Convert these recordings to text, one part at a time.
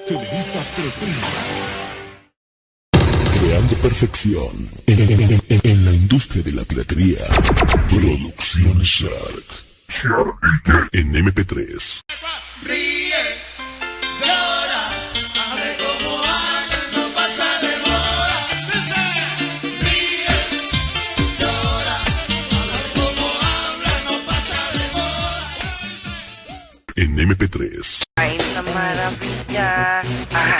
Televisa presenta. Creando perfección en la industria de la piratería. Producciones Shark. En MP3. Ríe, llora, hable como antes, no pasa de moda. Ríe, llora, hable como habla, no pasa de moda. En MP3. Ay, una maravilla. Ajá.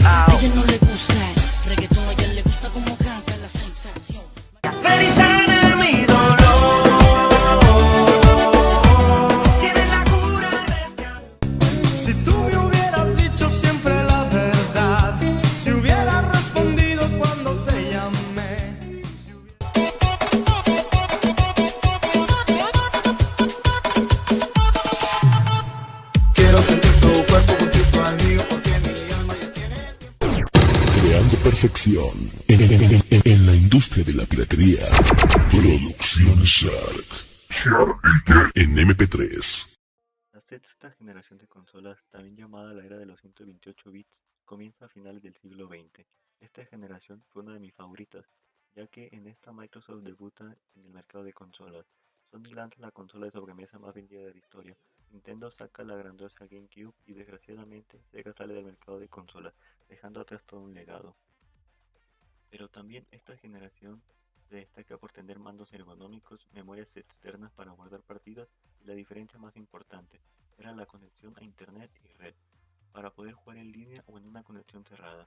A ella no le gusta el reggaetón, a ella le gusta como canta la sensación. Ven y sana mi dolor. Tiene la cura de este amor. Si tú me hubieras dicho siempre la verdad, si hubieras respondido cuando te llamé. Quiero sentir tu cuerpo junto al mío, porque mi alma ya tiene. Creando perfección en la industria de la piratería. Producciones Shark. En MP3. La sexta generación de consolas, también llamada la era de los 128 bits, comienza a finales del siglo XX. Esta generación fue una de mis favoritas, ya que en esta Microsoft debuta en el mercado de consolas. Sony lanza la consola de sobremesa más vendida de la historia. Nintendo saca la grandiosa GameCube y desgraciadamente Sega sale del mercado de consolas, dejando atrás todo un legado. Pero también esta generación se destaca por tener mandos ergonómicos, memorias externas para guardar partidas y la diferencia más importante era la conexión a internet y red, para poder jugar en línea o en una conexión cerrada.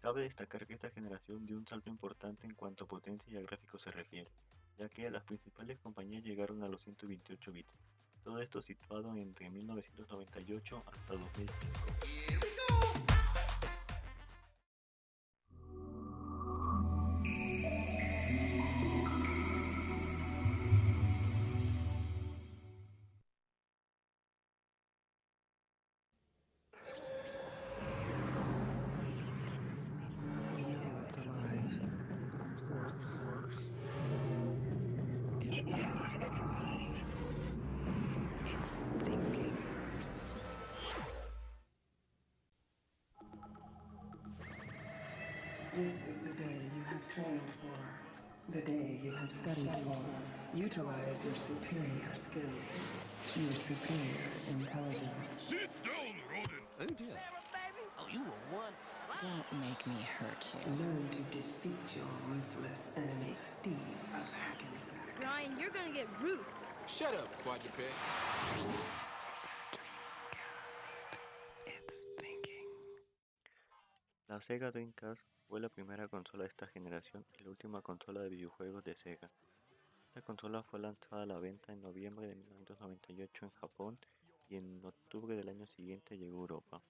Cabe destacar que esta generación dio un salto importante en cuanto a potencia y a gráficos se refiere, ya que las principales compañías llegaron a los 128 bits, todo esto situado entre 1998 hasta 2005. This is the day you have trained for, the day you have studied for. Utilize your superior skills, your superior intelligence. Don't make me hurt you. Learn to defeat your ruthless enemy, Steve of Hackensack. Brian, you're gonna get roofed. Shut up, quadruped. Sega Dreamcast. It's thinking. La Sega Dreamcast fue la primera consola de esta generación y la última consola de videojuegos de Sega. Esta consola fue lanzada a la venta en noviembre de 1998 en Japón y en octubre del año siguiente llegó a Europa.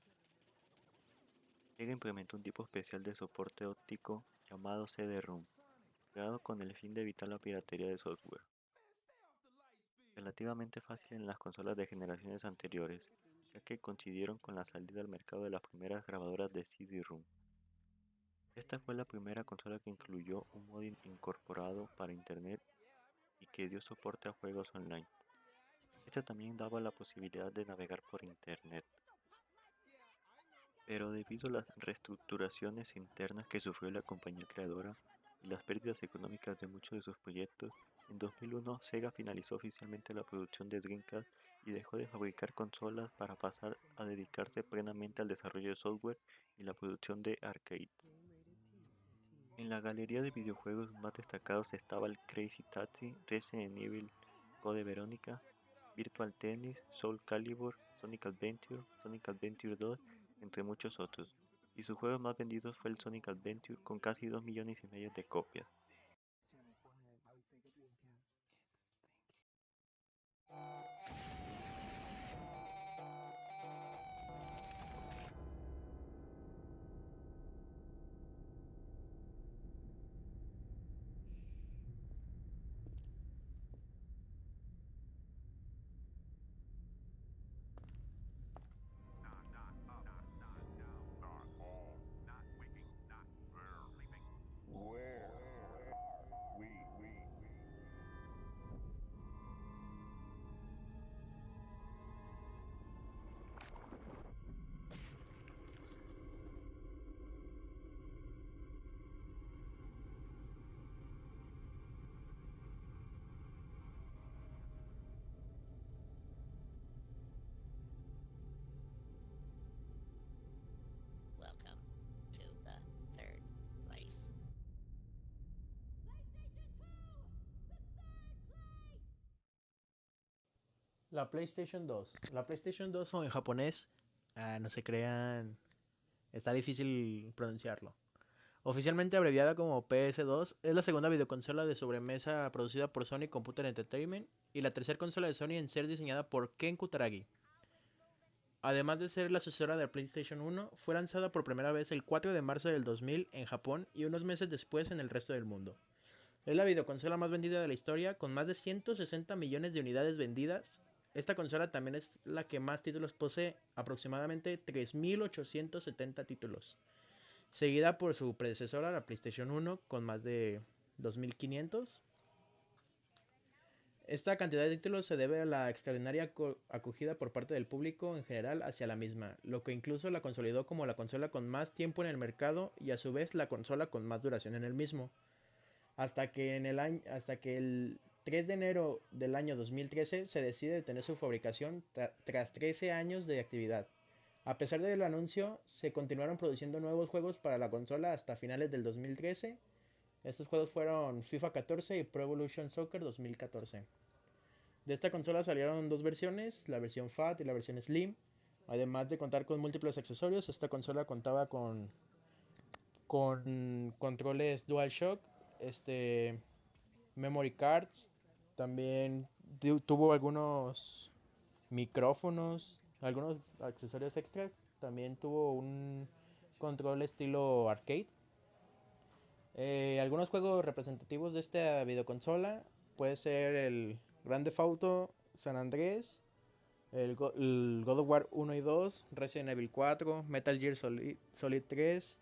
Sega implementó un tipo especial de soporte óptico llamado CD-ROM, creado con el fin de evitar la piratería de software. Relativamente fácil en las consolas de generaciones anteriores, ya que coincidieron con la salida al mercado de las primeras grabadoras de CD-ROM. Esta fue la primera consola que incluyó un modo incorporado para internet y que dio soporte a juegos online. Esta también daba la posibilidad de navegar por internet. Pero debido a las reestructuraciones internas que sufrió la compañía creadora y las pérdidas económicas de muchos de sus proyectos, en 2001 Sega finalizó oficialmente la producción de Dreamcast y dejó de fabricar consolas para pasar a dedicarse plenamente al desarrollo de software y la producción de arcades. En la galería de videojuegos más destacados estaba el Crazy Taxi, Resident Evil Code Veronica, Virtual Tennis, Soul Calibur, Sonic Adventure 2, entre muchos otros, y sus juegos más vendidos fue el Sonic Adventure con casi 2,5 millones de copias. La PlayStation 2. La PlayStation 2 o en japonés, no se crean, está difícil pronunciarlo. Oficialmente abreviada como PS2, es la segunda videoconsola de sobremesa producida por Sony Computer Entertainment y la tercera consola de Sony en ser diseñada por Ken Kutaragi. Además de ser la sucesora de PlayStation 1, fue lanzada por primera vez el 4 de marzo del 2000 en Japón y unos meses después en el resto del mundo. Es la videoconsola más vendida de la historia, con más de 160 millones de unidades vendidas. Esta consola también es la que más títulos posee, aproximadamente 3.870 títulos, seguida por su predecesora, la PlayStation 1, con más de 2.500. Esta cantidad de títulos se debe a la extraordinaria acogida por parte del público en general hacia la misma, lo que incluso la consolidó como la consola con más tiempo en el mercado y a su vez la consola con más duración en el mismo. Hasta que el 3 de enero del año 2013 se decide detener su fabricación tras 13 años de actividad. A pesar del anuncio, se continuaron produciendo nuevos juegos para la consola hasta finales del 2013. Estos juegos fueron FIFA 14 y Pro Evolution Soccer 2014. De esta consola salieron dos versiones, la versión FAT y la versión Slim. Además de contar con múltiples accesorios, esta consola contaba con controles DualShock, memory cards, también tuvo algunos micrófonos, algunos accesorios extra, también tuvo un control estilo arcade. Algunos juegos representativos de esta videoconsola puede ser el Grand Theft Auto San Andrés, el God of War 1 y 2, Resident Evil 4, Metal Gear Solid 3,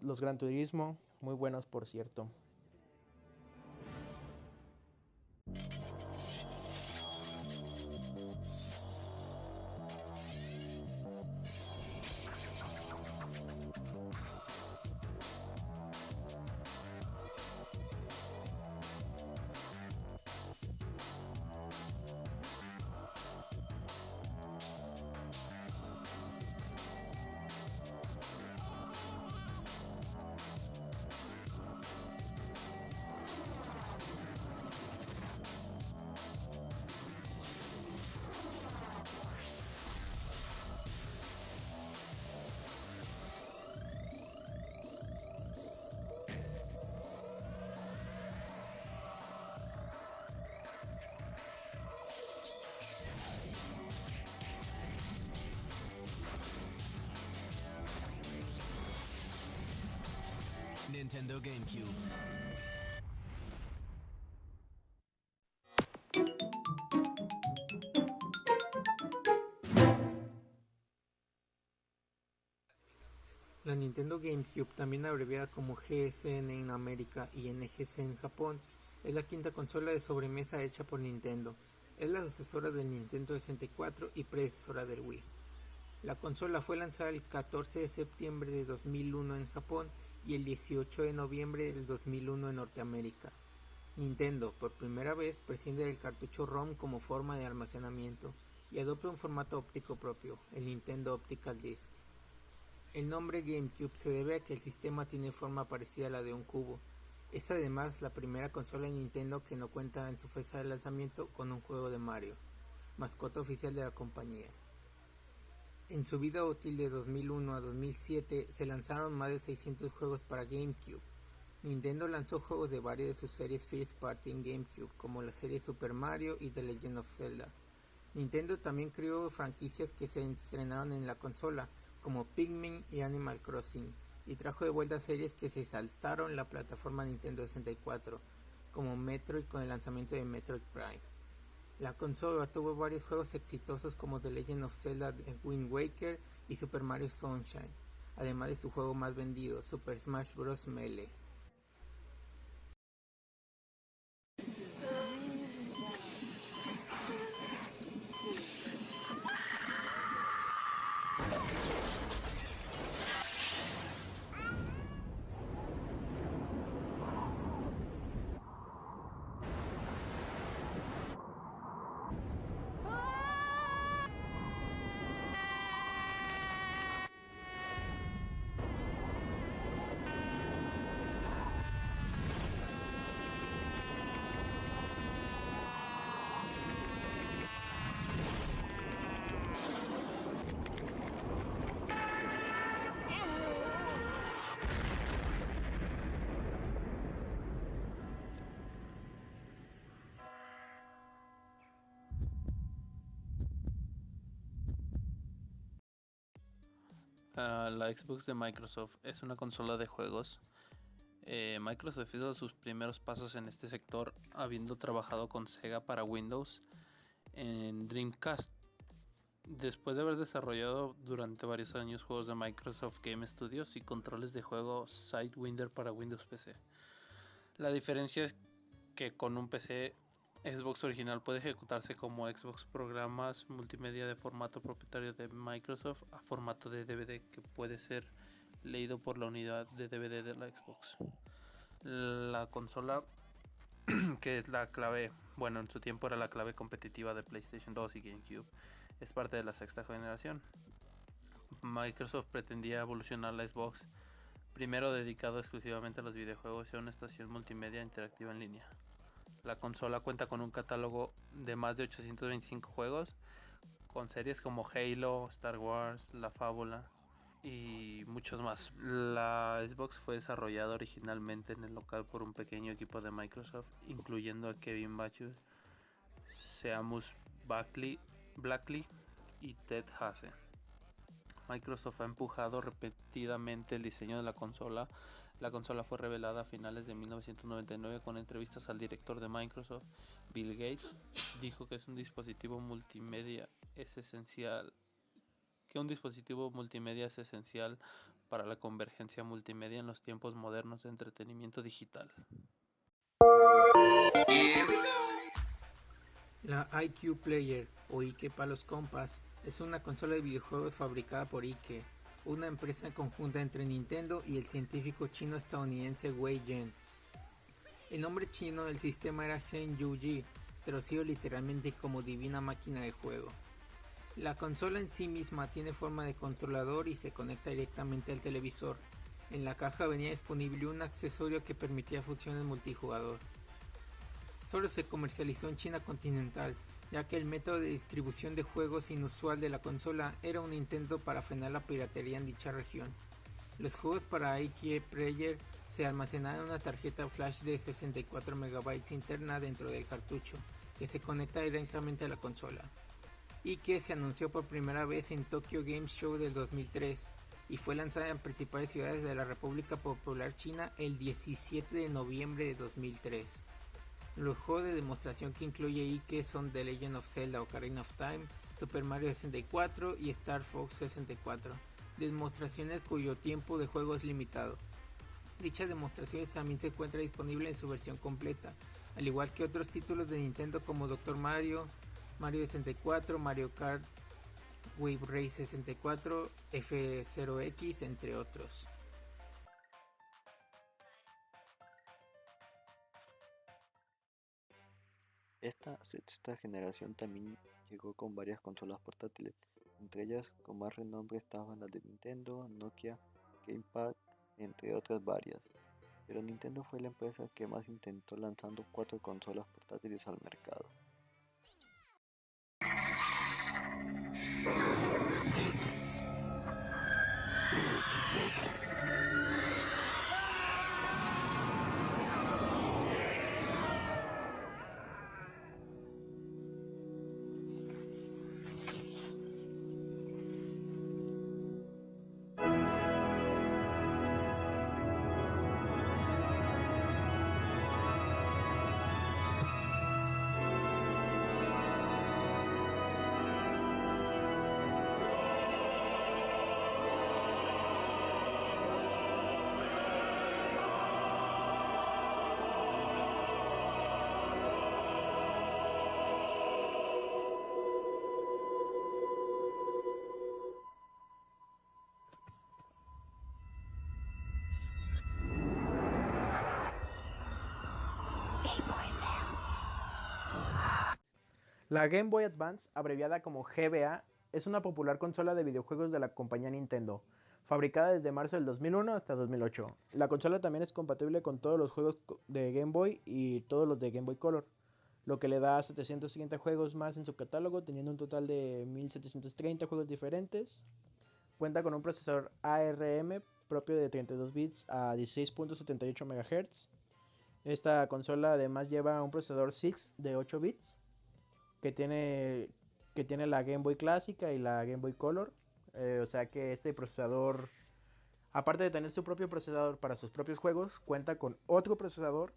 los Gran Turismo, muy buenos por cierto. Nintendo GameCube. La Nintendo GameCube, también abreviada como GSN en América y NGC en Japón, es la quinta consola de sobremesa hecha por Nintendo. Es la sucesora del Nintendo 64 y predecesora del Wii. La consola fue lanzada el 14 de septiembre de 2001 en Japón y el 18 de noviembre del 2001 en Norteamérica. Nintendo, por primera vez, prescinde del cartucho ROM como forma de almacenamiento y adopta un formato óptico propio, el Nintendo Optical Disc. El nombre GameCube se debe a que el sistema tiene forma parecida a la de un cubo. Es además la primera consola de Nintendo que no cuenta en su fecha de lanzamiento con un juego de Mario, mascota oficial de la compañía. En su vida útil de 2001 a 2007 se lanzaron más de 600 juegos para GameCube. Nintendo lanzó juegos de varias de sus series First Party en GameCube, como la serie Super Mario y The Legend of Zelda. Nintendo también creó franquicias que se estrenaron en la consola, como Pikmin y Animal Crossing, y trajo de vuelta series que se saltaron la plataforma Nintendo 64, como Metroid con el lanzamiento de Metroid Prime. La consola tuvo varios juegos exitosos como The Legend of Zelda Wind Waker y Super Mario Sunshine, además de su juego más vendido, Super Smash Bros. Melee. La Xbox de Microsoft es una consola de juegos. Microsoft hizo sus primeros pasos en este sector habiendo trabajado con Sega para Windows en Dreamcast. Después de haber desarrollado durante varios años juegos de Microsoft Game Studios y controles de juego Sidewinder para Windows PC. La diferencia es que con un PC Xbox original puede ejecutarse como Xbox programas multimedia de formato propietario de Microsoft a formato de DVD que puede ser leído por la unidad de DVD de la Xbox. La consola que es la clave, bueno, en su tiempo era la clave competitiva de PlayStation 2 y GameCube, es parte de la sexta generación. Microsoft pretendía evolucionar la Xbox, primero dedicado exclusivamente a los videojuegos y a una estación multimedia interactiva en línea. La consola cuenta con un catálogo de más de 825 juegos, con series como Halo, Star Wars, La Fábula y muchos más. La Xbox fue desarrollada originalmente en el local por un pequeño equipo de Microsoft, incluyendo a Kevin Bachus, Seamus Blackley y Ted Hase. Microsoft ha empujado repetidamente el diseño de la consola. La consola fue revelada a finales de 1999 con entrevistas al director de Microsoft, Bill Gates. Dijo que un dispositivo multimedia es esencial para la convergencia multimedia en los tiempos modernos de entretenimiento digital. La IQ Player, o Ike para los compas, es una consola de videojuegos fabricada por Ike, una empresa conjunta entre Nintendo y el científico chino-estadounidense Wei Yen. El nombre chino del sistema era Shen Yuji, traducido literalmente como Divina Máquina de Juego. La consola en sí misma tiene forma de controlador y se conecta directamente al televisor. En la caja venía disponible un accesorio que permitía funciones multijugador. Solo se comercializó en China continental, ya que el método de distribución de juegos inusual de la consola era un intento para frenar la piratería en dicha región. Los juegos para IQ Player se almacenaban en una tarjeta flash de 64 MB interna dentro del cartucho, que se conecta directamente a la consola. Ike se anunció por primera vez en Tokyo Game Show del 2003 y fue lanzada en principales ciudades de la República Popular China el 17 de noviembre de 2003. Los juegos de demostración que incluye Ike son The Legend of Zelda Ocarina of Time, Super Mario 64 y Star Fox 64, demostraciones cuyo tiempo de juego es limitado. Dichas demostraciones también se encuentra disponible en su versión completa, al igual que otros títulos de Nintendo como Dr. Mario, Mario 64, Mario Kart, Wave Race 64, F0X, entre otros. Esta sexta generación también llegó con varias consolas portátiles, entre ellas con más renombre estaban las de Nintendo, Nokia, Gamepad, entre otras varias. Pero Nintendo fue la empresa que más intentó lanzando 4 consolas portátiles al mercado. La Game Boy Advance, abreviada como GBA, es una popular consola de videojuegos de la compañía Nintendo, fabricada desde marzo del 2001 hasta 2008. La consola también es compatible con todos los juegos de Game Boy y todos los de Game Boy Color, lo que le da 750 juegos más en su catálogo, teniendo un total de 1730 juegos diferentes. Cuenta con un procesador ARM propio de 32 bits a 16.78 MHz. Esta consola además lleva un procesador 6 de 8 bits que tiene la Game Boy clásica y la Game Boy Color. O sea que este procesador, aparte de tener su propio procesador para sus propios juegos, cuenta con otro procesador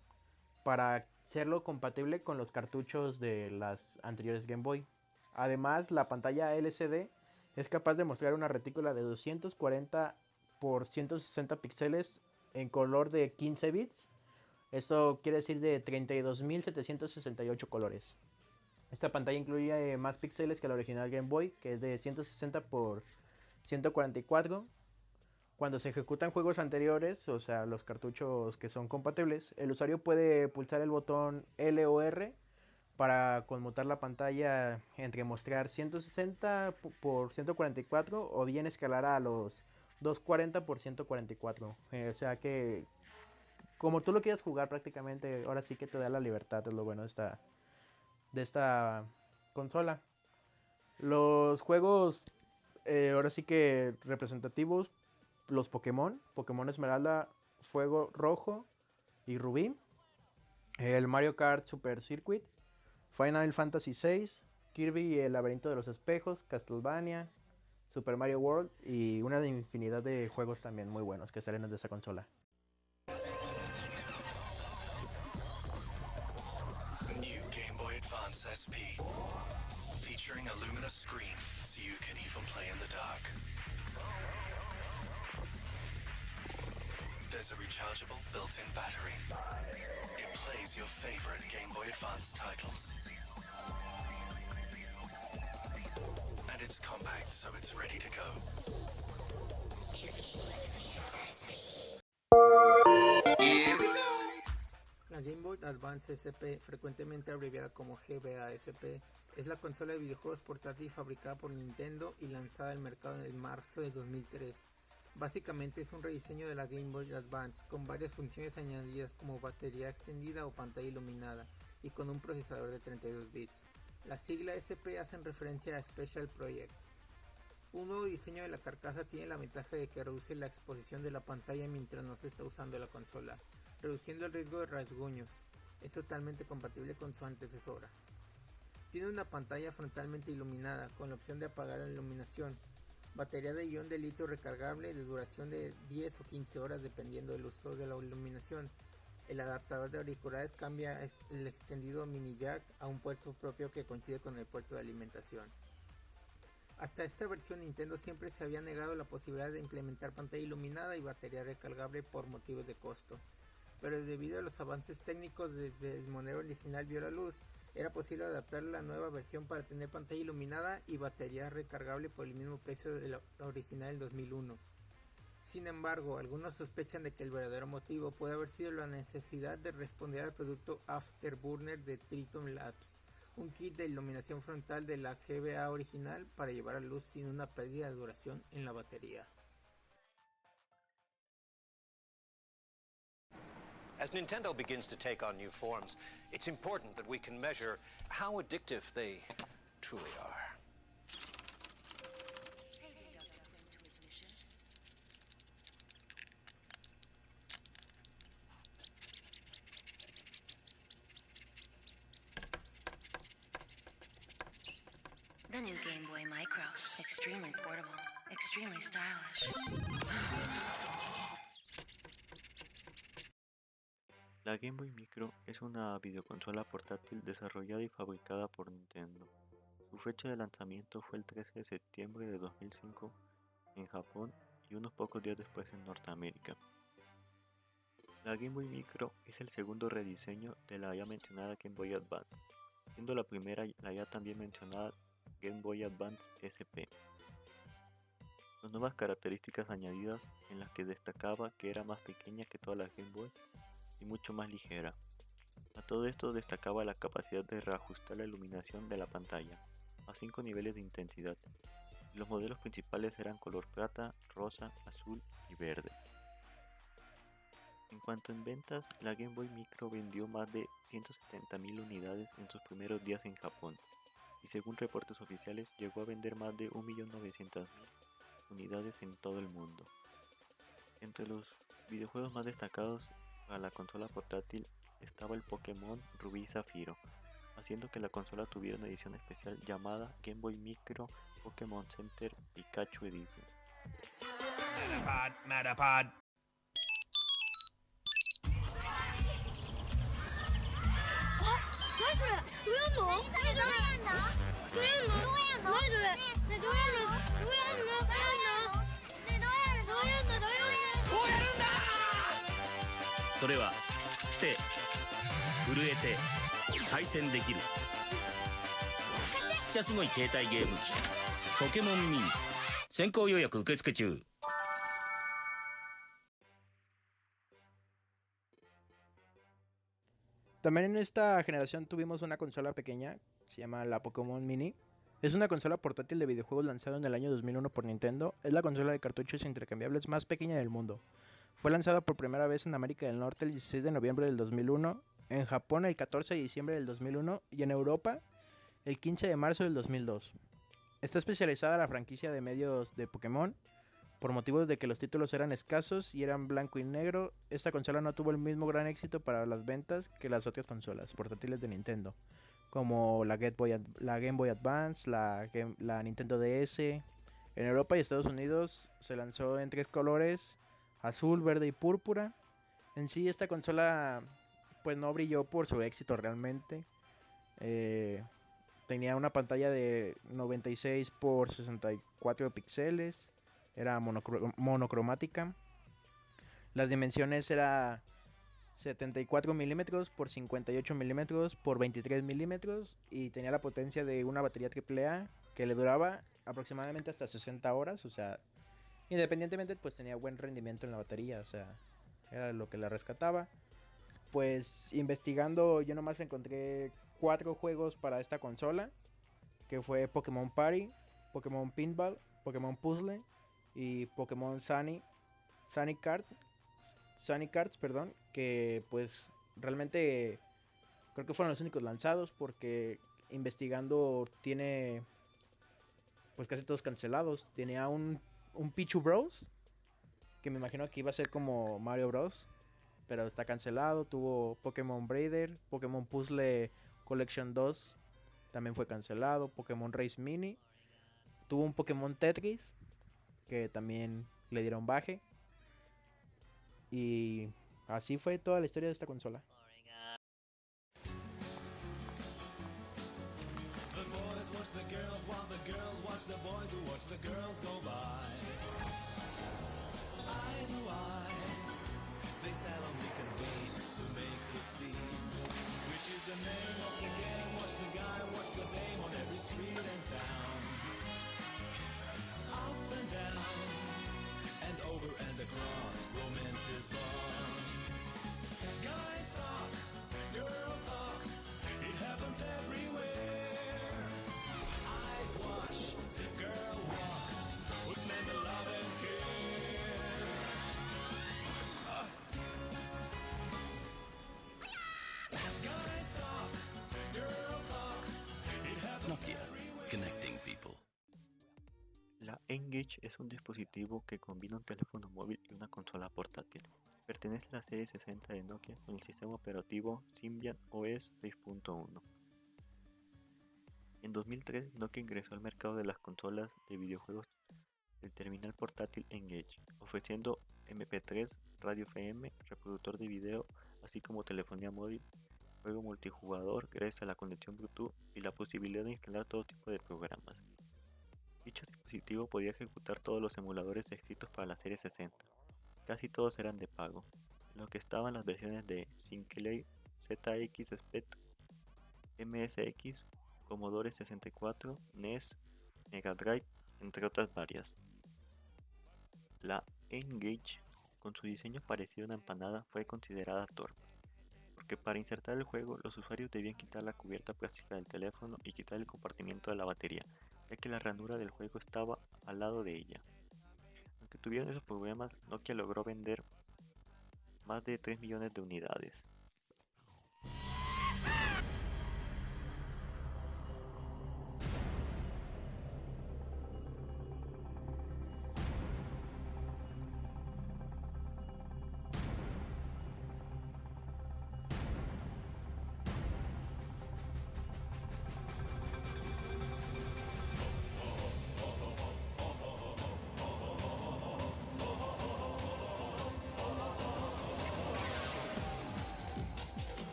para hacerlo compatible con los cartuchos de las anteriores Game Boy. Además, la pantalla LCD es capaz de mostrar una retícula de 240 por 160 píxeles en color de 15 bits. Esto quiere decir de 32.768 colores. Esta pantalla incluye más píxeles que la original Game Boy, que es de 160 por 144. Cuando se ejecutan juegos anteriores, o sea, los cartuchos que son compatibles, el usuario puede pulsar el botón L o R para conmutar la pantalla entre mostrar 160 por 144 o bien escalar a los 240 por 144. O sea que como tú lo quieras jugar prácticamente, ahora sí que te da la libertad, es lo bueno de esta consola. Los juegos ahora sí que representativos, los Pokémon Esmeralda, Fuego Rojo y Rubí, el Mario Kart Super Circuit, Final Fantasy VI, Kirby y el Laberinto de los Espejos, Castlevania, Super Mario World y una infinidad de juegos también muy buenos que salen de esa consola. New Game Boy Advance SP, featuring a luminous screen so you can even play in the dark. There's a rechargeable built-in battery. It plays your favorite Game Boy Advance titles. And it's compact, so it's ready to go. La Game Boy Advance SP, frecuentemente abreviada como GBA SP, es la consola de videojuegos portátil fabricada por Nintendo y lanzada al mercado en marzo de 2003. Básicamente es un rediseño de la Game Boy Advance con varias funciones añadidas como batería extendida o pantalla iluminada y con un procesador de 32 bits. La sigla SP hacen referencia a Special Project. Un nuevo diseño de la carcasa tiene la ventaja de que reduce la exposición de la pantalla mientras no se está usando la consola, reduciendo el riesgo de rasguños. Es totalmente compatible con su antecesora. Tiene una pantalla frontalmente iluminada con la opción de apagar la iluminación, batería de ion de litio recargable de duración de 10 o 15 horas dependiendo del uso de la iluminación. El adaptador de auriculares cambia el extendido mini jack a un puerto propio que coincide con el puerto de alimentación. Hasta esta versión Nintendo siempre se había negado la posibilidad de implementar pantalla iluminada y batería recargable por motivos de costo, pero debido a los avances técnicos desde el modelo original vio la luz, era posible adaptar la nueva versión para tener pantalla iluminada y batería recargable por el mismo precio de la original del 2001. Sin embargo, algunos sospechan de que el verdadero motivo puede haber sido la necesidad de responder al producto Afterburner de Triton Labs, un kit de iluminación frontal de la GBA original para llevar a luz sin una pérdida de duración en la batería. As Nintendo begins to take on new forms, it's important that we can measure how addictive they truly are. The new Game Boy Micro. Extremely portable. Extremely stylish. La Game Boy Micro es una videoconsola portátil desarrollada y fabricada por Nintendo. Su fecha de lanzamiento fue el 13 de septiembre de 2005 en Japón y unos pocos días después en Norteamérica. La Game Boy Micro es el segundo rediseño de la ya mencionada Game Boy Advance, siendo la primera la ya también mencionada Game Boy Advance SP. Con nuevas características añadidas en las que destacaba que era más pequeña que todas las Game Boy y mucho más ligera. A todo esto destacaba la capacidad de reajustar la iluminación de la pantalla a 5 niveles de intensidad. Los modelos principales eran color plata, rosa, azul y verde. En cuanto en ventas, la Game Boy Micro vendió más de 170.000 unidades en sus primeros días en Japón y según reportes oficiales llegó a vender más de 1.900.000 unidades en todo el mundo. Entre los videojuegos más destacados a la consola portátil estaba el Pokémon Rubí y Zafiro, haciendo que la consola tuviera una edición especial llamada Game Boy Micro Pokémon Center Pikachu Edition. Matapod. それは来て震えて対戦できるちっちゃすごい携帯ゲーム機ポケモンミニ先行予約受付中。 También en esta generación tuvimos una consola pequeña, se llama la Pokémon Mini. Es una consola portátil de videojuegos lanzada en el año 2001 por Nintendo. Es la consola de cartuchos intercambiables más pequeña del mundo. Fue lanzada por primera vez en América del Norte el 16 de noviembre del 2001, en Japón el 14 de diciembre del 2001 y en Europa el 15 de marzo del 2002. Está especializada en la franquicia de medios de Pokémon. Por motivos de que los títulos eran escasos y eran blanco y negro, esta consola no tuvo el mismo gran éxito para las ventas que las otras consolas portátiles de Nintendo, como la Game Boy Advance, la Nintendo DS. En Europa y Estados Unidos se lanzó en 3 colores, azul, verde y púrpura. En sí esta consola pues no brilló por su éxito realmente. Tenía una pantalla de 96 por 64 píxeles. Era monocromática. Las dimensiones era 74 milímetros por 58 milímetros por 23 milímetros. Y tenía la potencia de una batería AAA que le duraba aproximadamente hasta 60 horas. O sea, independientemente pues tenía buen rendimiento en la batería. O sea, era lo que la rescataba. Pues investigando yo nomás encontré 4 juegos para esta consola. Que fue Pokémon Party, Pokémon Pinball, Pokémon Puzzle y Pokémon Sunny Cards, perdón, que pues realmente creo que fueron los únicos lanzados porque investigando tiene pues casi todos cancelados. Tenía un Pichu Bros, que me imagino que iba a ser como Mario Bros, pero está cancelado. Tuvo Pokémon Braider, Pokémon Puzzle Collection 2 también fue cancelado, Pokémon Race Mini. Tuvo un Pokémon Tetris que también le dieron baje. Y así fue toda la historia de esta consola. The boys watch the girls while the girls watch the boys who watch the girls go by. Eye to eye, they silently convene to make the scene. Which is the name of the game? Watch the guy, watch the dame on every street and town. Up and down, and over and across, romance is born. Guys talk, girl talk, it happens everywhere. Eyes watch, girl walk, with men to love and care. Guys talk, girl talk, it happens Nokia, connecting people. La N-Gage es un dispositivo que combina un teléfono móvil y una consola portátil. Pertenece a la serie 60 de Nokia con el sistema operativo Symbian OS 6.1. En 2003, Nokia ingresó al mercado de las consolas de videojuegos del terminal portátil N-Gage, ofreciendo MP3, radio FM, reproductor de video, así como telefonía móvil, juego multijugador gracias a la conexión Bluetooth y la posibilidad de instalar todo tipo de programas. Dicho dispositivo podía ejecutar todos los emuladores escritos para la serie 60. Casi todos eran de pago, en lo que estaban las versiones de Sinclair, ZX Spectrum, MSX, Commodore 64, NES, Mega Drive, entre otras varias. La N-Gage, con su diseño parecido a una empanada, fue considerada torpe, porque para insertar el juego los usuarios debían quitar la cubierta plástica del teléfono y quitar el compartimiento de la batería, ya que la ranura del juego estaba al lado de ella. Aunque tuvieron esos problemas, Nokia logró vender más de 3 millones de unidades.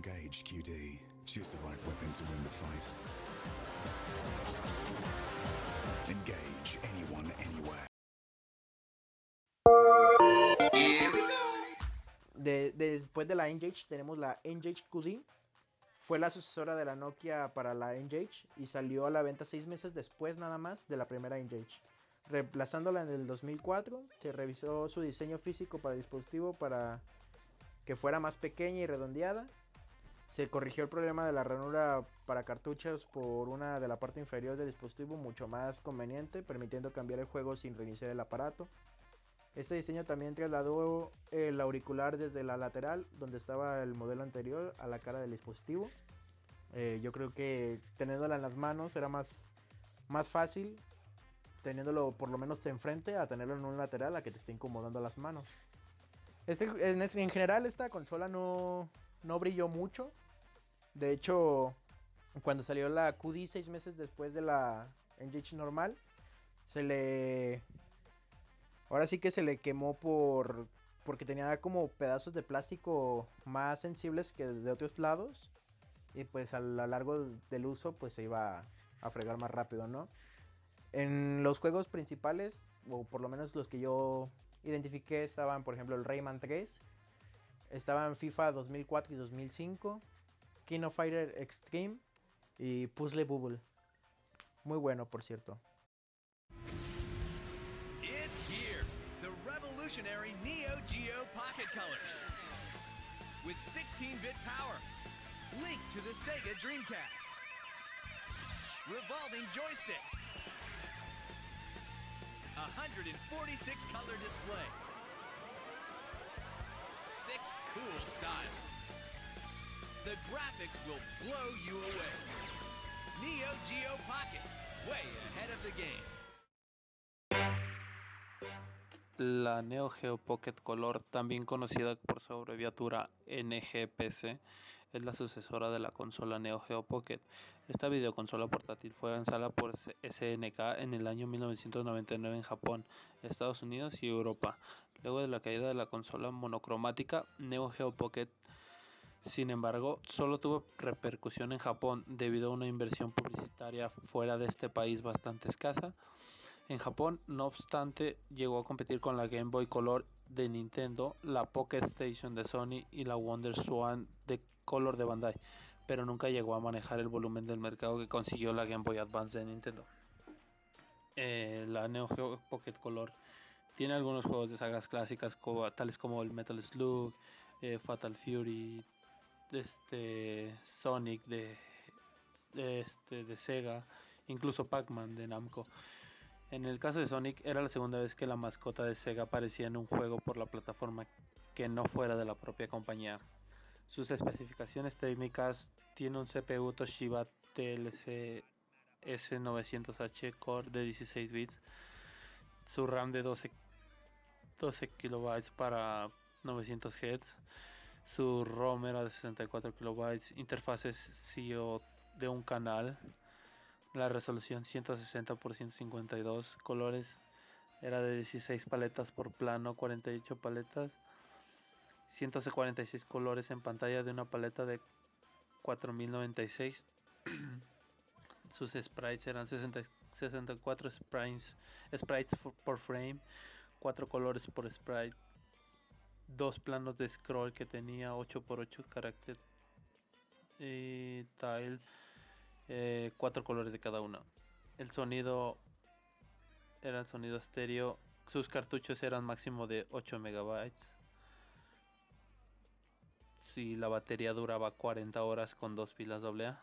Engage, QD. Choose the right weapon to win the fight. Engage, anyone, anywhere. Después de la Engage tenemos la Engage QD. Fue la sucesora de la Nokia para la Engage y salió a la venta 6 meses después nada más de la primera Engage. Reemplazándola en el 2004, se revisó su diseño físico para el dispositivo para que fuera más pequeña y redondeada. Se corrigió el problema de la ranura para cartuchos por una de la parte inferior del dispositivo mucho más conveniente, permitiendo cambiar el juego sin reiniciar el aparato. Este diseño también trasladó el auricular desde la lateral, donde estaba el modelo anterior, a la cara del dispositivo. Yo creo que teniéndola en las manos era más fácil, teniéndolo por lo menos enfrente, a tenerlo en un lateral, a que te esté incomodando las manos. En general esta consola no brilló mucho. De hecho, cuando salió la QD 6 meses después de la Engage normal, ahora sí que se le quemó porque tenía como pedazos de plástico más sensibles que de otros lados. Y pues a lo largo del uso pues se iba a fregar más rápido, ¿no? En los juegos principales, o por lo menos los que yo identifiqué, estaban por ejemplo el Rayman 3. Estaban FIFA 2004 y 2005. King of Fighter Extreme y Puzzle Bubble. Muy bueno, por cierto. It's here, the revolutionary Neo Geo Pocket Color. With 16-bit power, linked to the Sega Dreamcast. Revolving joystick. 146 color display. 6 cool styles. The graphics will blow you away. Neo Geo Pocket, way ahead of the game. La Neo Geo Pocket Color, también conocida por su abreviatura NGPC, es la sucesora de la consola Neo Geo Pocket. Esta videoconsola portátil fue lanzada por SNK en el año 1999 en Japón, Estados Unidos y Europa. Luego de la caída de la consola monocromática, Neo Geo Pocket, sin embargo, solo tuvo repercusión en Japón debido a una inversión publicitaria fuera de este país bastante escasa. En Japón, no obstante, llegó a competir con la Game Boy Color de Nintendo, la Pocket Station de Sony y la Wonder Swan de Color de Bandai, pero nunca llegó a manejar el volumen del mercado que consiguió la Game Boy Advance de Nintendo. La Neo Geo Pocket Color tiene algunos juegos de sagas clásicas tales como el Metal Slug, Fatal Fury, Sonic de Sega, incluso Pac-Man de Namco. En el caso de Sonic, era la segunda vez que la mascota de Sega aparecía en un juego por la plataforma que no fuera de la propia compañía. Sus especificaciones técnicas: tiene un CPU Toshiba TLC S900H Core de 16 bits, su RAM de 12 KB para 900 Hz, su ROM era de 64 KB, interfaces SIO de un canal, la resolución 160 x 152, colores era de 16 paletas por plano, 48 paletas, 146 colores en pantalla de una paleta de 4096. Sus sprites eran 64 sprites por frame, 4 colores por sprite, 2 planos de scroll que tenía 8x8 carácter tiles, 4 colores de cada uno. El sonido era el sonido estéreo. Sus cartuchos eran máximo de 8 MB. Y la batería duraba 40 horas con 2 pilas AA.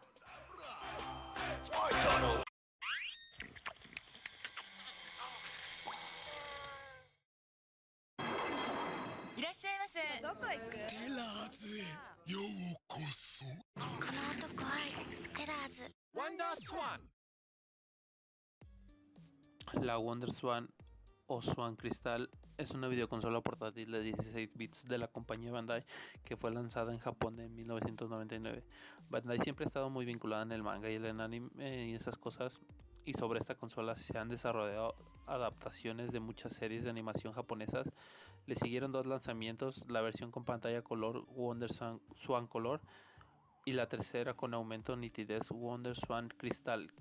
La Wonder Swan o Swan Crystal es una videoconsola portátil de 16 bits de la compañía Bandai que fue lanzada en Japón en 1999. Bandai siempre ha estado muy vinculada en el manga y el anime y esas cosas, y sobre esta consola se han desarrollado adaptaciones de muchas series de animación japonesas. Le siguieron 2 lanzamientos: la versión con pantalla color Wonder Swan Color y la tercera con aumento nitidez WonderSwan Crystal.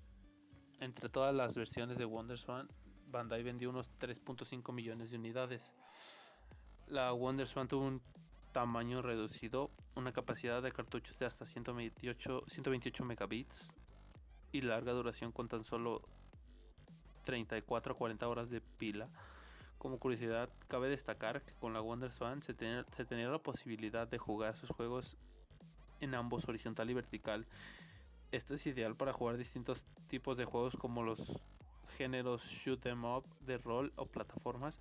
Entre todas las versiones de WonderSwan, Bandai vendió unos 3.5 millones de unidades. La WonderSwan tuvo un tamaño reducido, una capacidad de cartuchos de hasta 128 megabits y larga duración con tan solo 34 a 40 horas de pila. Como curiosidad, cabe destacar que con la WonderSwan se tenía la posibilidad de jugar sus juegos en ambos horizontal y vertical. Esto es ideal para jugar distintos tipos de juegos como los géneros shoot 'em up, de rol o plataformas.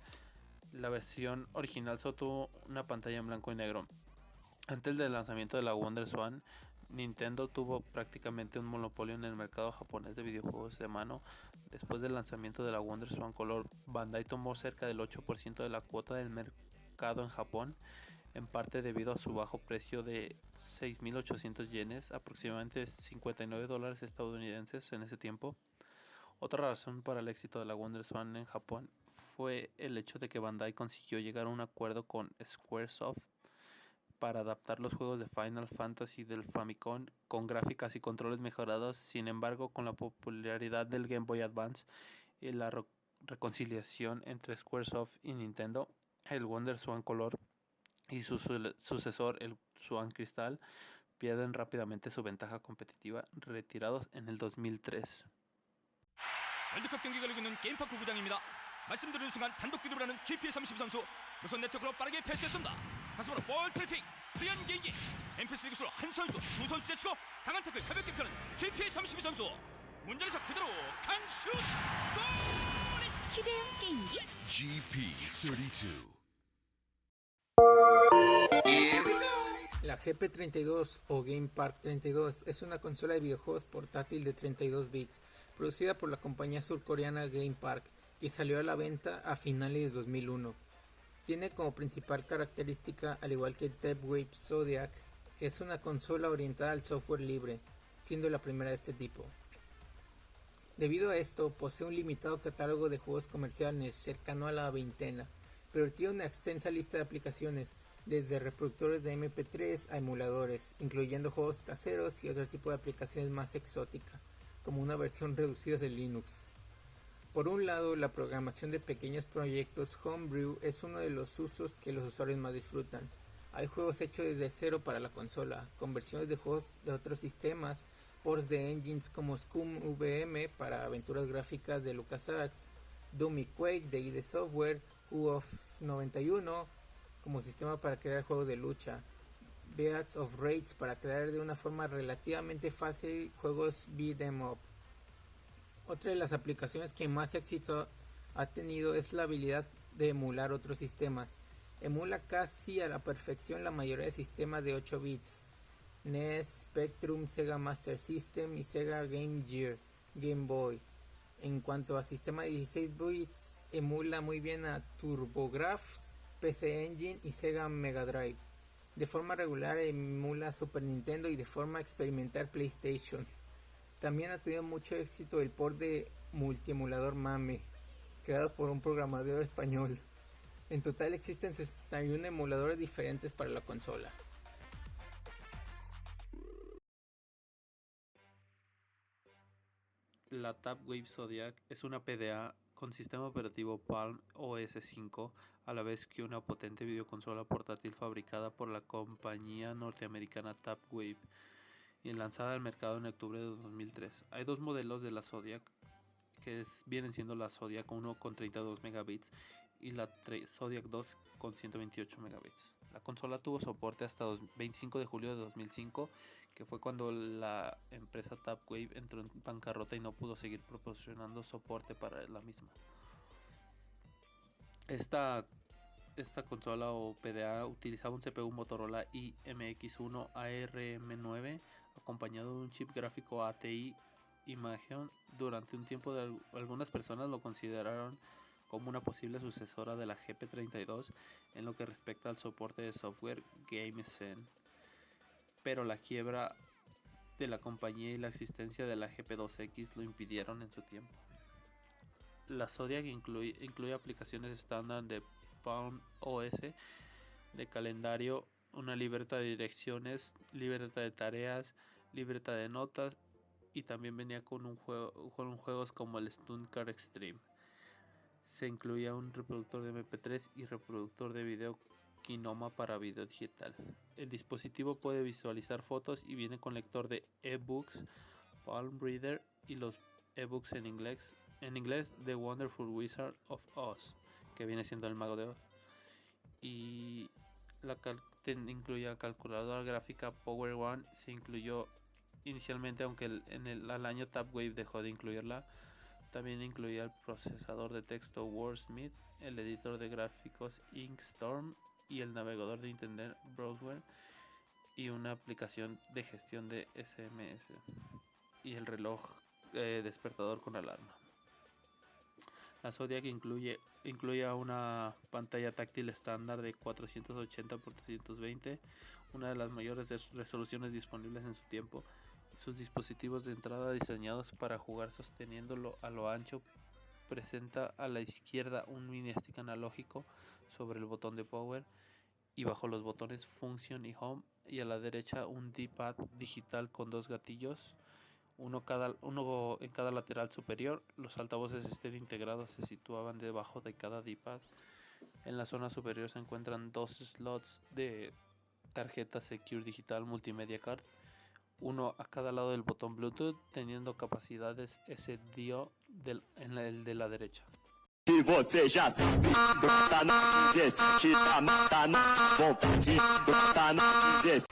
La versión original solo tuvo una pantalla en blanco y negro. Antes del lanzamiento de la WonderSwan, Nintendo tuvo prácticamente un monopolio en el mercado japonés de videojuegos de mano. Después del lanzamiento de la WonderSwan Color, Bandai tomó cerca del 8% de la cuota del mercado en Japón, en parte debido a su bajo precio de 6.800 yenes, aproximadamente $59 estadounidenses en ese tiempo. Otra razón para el éxito de la WonderSwan en Japón fue el hecho de que Bandai consiguió llegar a un acuerdo con Squaresoft para adaptar los juegos de Final Fantasy del Famicom con gráficas y controles mejorados. Sin embargo, con la popularidad del Game Boy Advance y la reconciliación entre Squaresoft y Nintendo, el WonderSwan Color y su sucesor, el Swan Crystal, pierden rápidamente su ventaja competitiva, retirados en el 2003. 월드컵 경기가 열리고 있는 게임파크 구장입니다. 말씀드리는 순간 단독 기도를 하는 GP32 선수 무선 네트워크로 빠르게 패스했습니다. 가슴으로 볼 트래핑, 프리한 개인기, MP3 기술로 한 선수, 두 선수 제치고 강한 태클 가볍게 펴는 GP32 선수. 문전에서 그대로 강슛! 골! 휴대용 게임기 GP32. La GP32 o Game Park 32 es una consola de videojuegos portátil de 32 bits, producida por la compañía surcoreana Game Park, que salió a la venta a finales de 2001. Tiene como principal característica, al igual que el Tapwave Zodiac, que es una consola orientada al software libre, siendo la primera de este tipo. Debido a esto, posee un limitado catálogo de juegos comerciales cercano a la veintena, pero tiene una extensa lista de aplicaciones, desde reproductores de MP3 a emuladores, incluyendo juegos caseros y otro tipo de aplicaciones más exóticas, como una versión reducida de Linux. Por un lado, la programación de pequeños proyectos Homebrew es uno de los usos que los usuarios más disfrutan. Hay juegos hechos desde cero para la consola, con versiones de juegos de otros sistemas, ports de engines como Scum VM para aventuras gráficas de LucasArts, Doom y Quake de ID Software, UOF 91 como sistema para crear juegos de lucha, Beats of Rage para crear de una forma relativamente fácil juegos beat'em up. Otra de las aplicaciones que más éxito ha tenido es la habilidad de emular otros sistemas. Emula casi a la perfección la mayoría de sistemas de 8 bits, NES, Spectrum, Sega Master System y Sega Game Gear, Game Boy. En cuanto a sistema de 16 bits, emula muy bien a TurboGrafx, PC Engine y Sega Mega Drive. De forma regular emula Super Nintendo y de forma experimental PlayStation. También ha tenido mucho éxito el port de multiemulador MAME, creado por un programador español. En total existen 61 emuladores diferentes para la consola. La Tapwave Zodiac es una PDA con sistema operativo Palm OS 5, a la vez que una potente videoconsola portátil fabricada por la compañía norteamericana Tapwave y lanzada al mercado en octubre de 2003. Hay dos modelos de la Zodiac, que vienen siendo la Zodiac 1 con 32 megabits y la Zodiac 2 con 128 megabits. La consola tuvo soporte hasta 25 de julio de 2005, que fue cuando la empresa Tapwave entró en bancarrota y no pudo seguir proporcionando soporte para la misma. Esta consola o PDA utilizaba un CPU Motorola IMX1 ARM9 acompañado de un chip gráfico ATI Imagen. Durante un tiempo algunas personas lo consideraron como una posible sucesora de la GP32 en lo que respecta al soporte de software GameZen, pero la quiebra de la compañía y la existencia de la GP2X lo impidieron en su tiempo. La Zodiac incluye aplicaciones estándar de Palm OS, de calendario una libreta de direcciones, libreta de tareas, libreta de notas, y también venía con juegos como el Stunt Car Extreme. Se incluía un reproductor de MP3 y reproductor de video Kinoma para video digital. El dispositivo puede visualizar fotos y viene con lector de ebooks, Palm Reader y los ebooks en inglés The Wonderful Wizard of Oz, que viene siendo el Mago de Oz. Y incluía calculadora gráfica Power One. Se incluyó inicialmente, aunque al año Tapwave dejó de incluirla. También incluía el procesador de texto Wordsmith, el editor de gráficos Inkstorm y el navegador de internet Browser, y una aplicación de gestión de SMS y el reloj despertador con alarma. La Zodiac incluía una pantalla táctil estándar de 480 x 320, una de las mayores resoluciones disponibles en su tiempo. Sus dispositivos de entrada, diseñados para jugar sosteniéndolo a lo ancho, presenta a la izquierda un mini stick analógico sobre el botón de power y bajo los botones Function y Home, y a la derecha un D-pad digital con dos gatillos, uno en cada lateral superior. Los altavoces estéreo integrados se situaban debajo de cada D-pad. En la zona superior se encuentran dos slots de tarjeta Secure Digital Multimedia Card, uno a cada lado del botón Bluetooth, teniendo capacidades SDO en el de la derecha. Que você já sabe, tá na 17, tá na vontade, tá na 17.